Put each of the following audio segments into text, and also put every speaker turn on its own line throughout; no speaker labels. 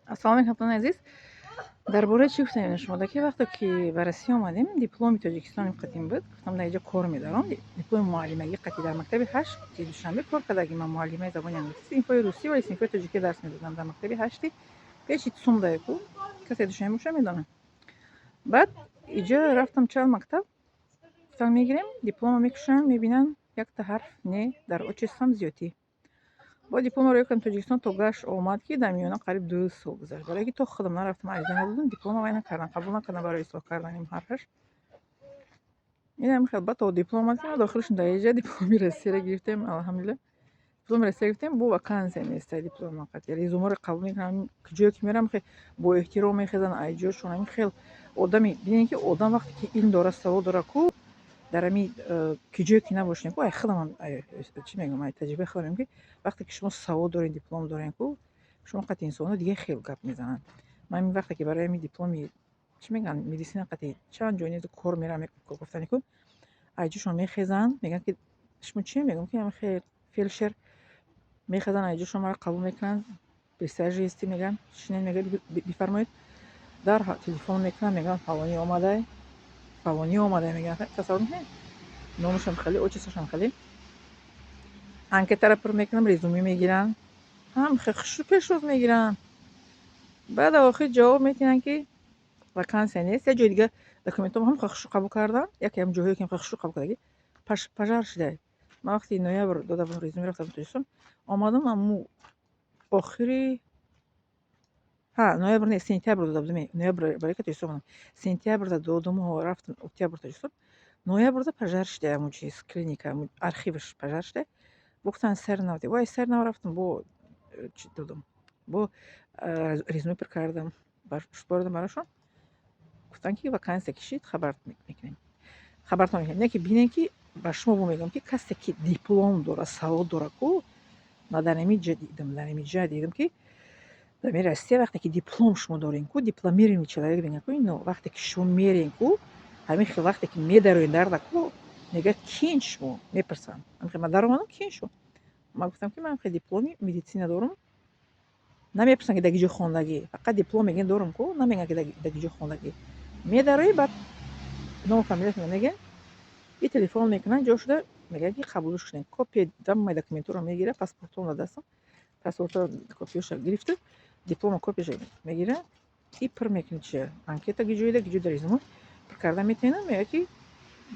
ассалому алайкум азиз. дар бораи чӣ гуфтем шумо ки вақте ки ба Россия омадем дипломи Тоҷикистони қадим буд. Гуфтам дар инҷо кор медорам. Дипломи муаллимагӣ қати дар мактаби 8 Душанбе кор кардагӣ. Ман муаллимаи забони англисӣ синфҳои русӣ ва синфҳои тоҷикӣ дарс медодам дар мактаби 8 пеши Цумдаеку. Касе Душанбе боша медонад. Баъд иҷо рафтам чал мактаб. Гуфтам мегирем диплома мекушам, мебинам якта ҳарф не дар очистам зиёдӣ. با دیپلم رو یکم تاجیکستان تو گشت آمد که در میانه قریب 2 سال گذشت. برای اینکه تو خودم نرفتم عریضه ندادم دیپلم رو نکردم، قبول نکردم برای اصلاح کردن این حرفش. این هم خیلی بعد دیپلم اومد که داخلش درجه دیپلمی رسیده رو گرفتم الحمدلله. دیپلم رسیده گرفتم با وکانسی نیست دیپلم فقط. یعنی زمره قبول میکنم که جایی که میرم خیلی با احترام میخزن ایجاشون همین خیلی آدمی ببینین که آدم وقتی که این داره سوال داره کو در امی کجایی که نباشین کو خودم چی میگم ای تجربه خودم که وقتی که شما سواد دارین دیپلم دارین کو شما قطعا انسان دیگه خیلی گپ میزنن. من این وقتی که برای امی دیپلمی چی میگن مدیسین قطعی چند جایی کار میرم گفتن کو ایجاشون میخزن میگن که شما چی میگم که من خیلی فیلشر میخزن ایجاشون مرا قبول میکنن به سرجستی میگن شنین میگه بفرمایید در تلفن میکنن میگن فلانی اومده میگن تصور کنید نامشون خیلی اوچیسشون خیلی анкета رو پر میکنم رزومه میگیرن هم خشو پیش روز میگیرن بعد آخر جواب میتونن که وکانسی نیست یا جای دیگه دکومنتم هم خشو قبول کردن یکی هم جایی که خشو قبول کردن پژار شده. من وقتی نویبر دادم رزومه رفتم توشون آمدم امو آخری نویبر نه سپتامبر دادم نویبر برای که توشون سپتامبر دادم و رفتم اکتبر توشون نویبر پژار شده امو چیز کلینیکا архивش پژار شده گفتن سر نوردی وای سر نرفتم با چی دادم با رزومه پر کردم بردم براشون گفتن که وکانسی کشید خبر میکنیم خبرتون میکنیم نه که ببینین که با شما میگم که کسی که دیپلم داره سواد داره کو من در نمی جدیدم که در Россия وقتی که دیپلم شما دارین کو دیپلمированный человек ببینین کو اینو وقتی که شما میرین کو همین وقتی که میدارین در کو میگه کین شما میپرسن همین من دارم کین شما من گفتم که من خیلی دیپلمی مدیسین دارم نمیپرسن که دیگه خوندگی فقط دیپلم میگن دارم کو نمیگن که دیگه خوندگی میداری بعد نام فامیلت میگن یه تلفن میکنن جا شده میگن که قبولش کنین کپی دم دکومنت رو میگیره پاسپورتم دادم پاسپورت کپیش گرفته دیپلم کپیش میگیره і پر میکنه چه анкета گیجویده در رزومه پر کردن میتونن میگه که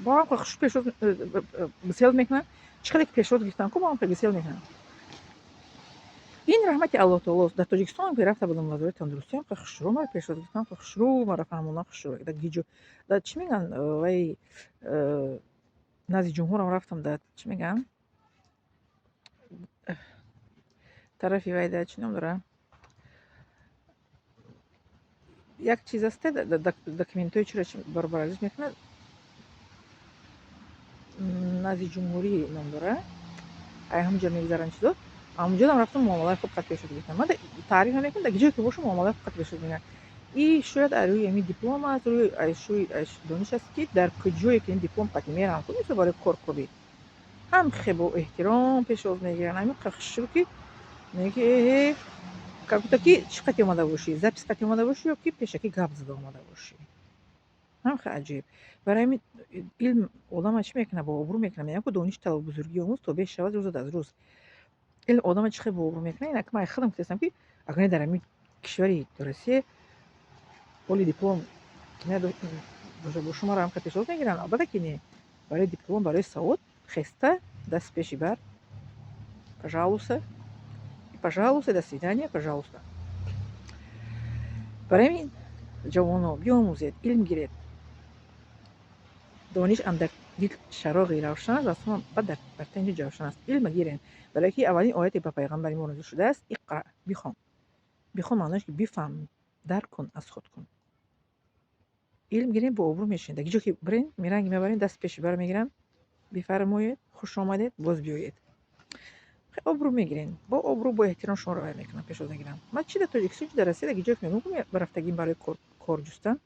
با هم خوش پیشو بسیار میکنن چقدر پیشو گرفتن کو با هم بسیار میکنن این رحمت الله تعالی در تاجیکستان که رفته بودم وزارت تندرستی هم خشرو مرا پیش گفتن خشرو مرا فهمونا خشرو در گیجو در چی میگن وای نزد جمهور هم رفتم در چی میگن طرفی وای در چی نمیدونم یک چیز است دکومنتوی چرا برابرش میکنه نزد جمهوری نمیدونم ای همونجا میگذارن چیزا همونجا هم رفتم معامله خوب قطع شد گفتم من تعریف نمیکنم در گیجو که باشه معامله خوب قطع شد میگن این شاید روی همین دیپلم است روی شوی دانش است که در کجایی که این دیپلم قطعی میرن کنی تو برای کار خوبی هم خیلی با احترام پیش از میگیرن همین قخشو که میگه کاکو کی چقدر اومده باشی زپس قطعی اومده باشی یا کی پیشکی گپ زده اومده باشی هم خیلی عجیب برای همین علم آدم چی میکنه با ابرو میکنه میگه که دانش تا بزرگی آموز تو به شود روز از روز علم آدم چی با ابرو میکنه اینا که من خودم گفتم که اگر در همین کشوری درسته ولی دیپلم نه با شما رو هم که پیشنهاد میگیرن البته که نه برای دیپلم برای سواد خسته دست پیشی بر пожалуйста до свидания пожалуйста برای این جوانو بیاموزید علم گیرید دانش اندک دید شراغی روشن است و اصلا بعد در تنج جوشن است علم گیرین برای که اولین آیت به پیغمبر ما نازل شده است اقرا بخوان معنیش که بفهم درک کن از خود کن علم گیرین با ابرو میشین دیگه جا که برین میرنگ میبرین دست پیش بر میگیرن بفرمایید خوش آمدید باز بیایید ابرو میگیرین با ابرو با احترام شما رو میکنن پیش از میگیرن من چی در تاجیکستان در رسید دیگه جا که میگم برفتگیم برای کار جستن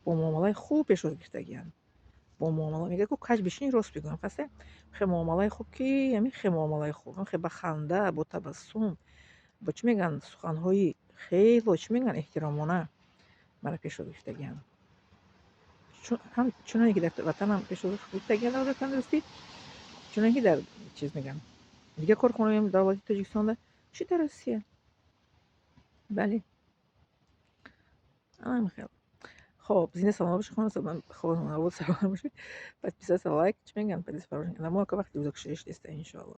با معامله خوب پیش از گرفتگیان با معامله میگه که کاش بشینی راست بگم پس خیلی معامله خوب که یعنی خیلی معامله خوب خیلی با خنده با تبسم با چی میگن سخنهای خیلی چی میگن احترامانه مرا پیش رو گرفتگیان، چون که در وطن هم پیش رو گرفتگیان در تندرستی، چون که در چیز میگن دیگه کارخونه در ولایت تاجیکستان ده چی در روسیه. بله همین خیلی خب زین سلام باشه خانم من خب اول سلام باشه بعد 20 لایک چی میگن بعد فراموش نکنم وقتی بزرگ شش دسته ان شاء الله.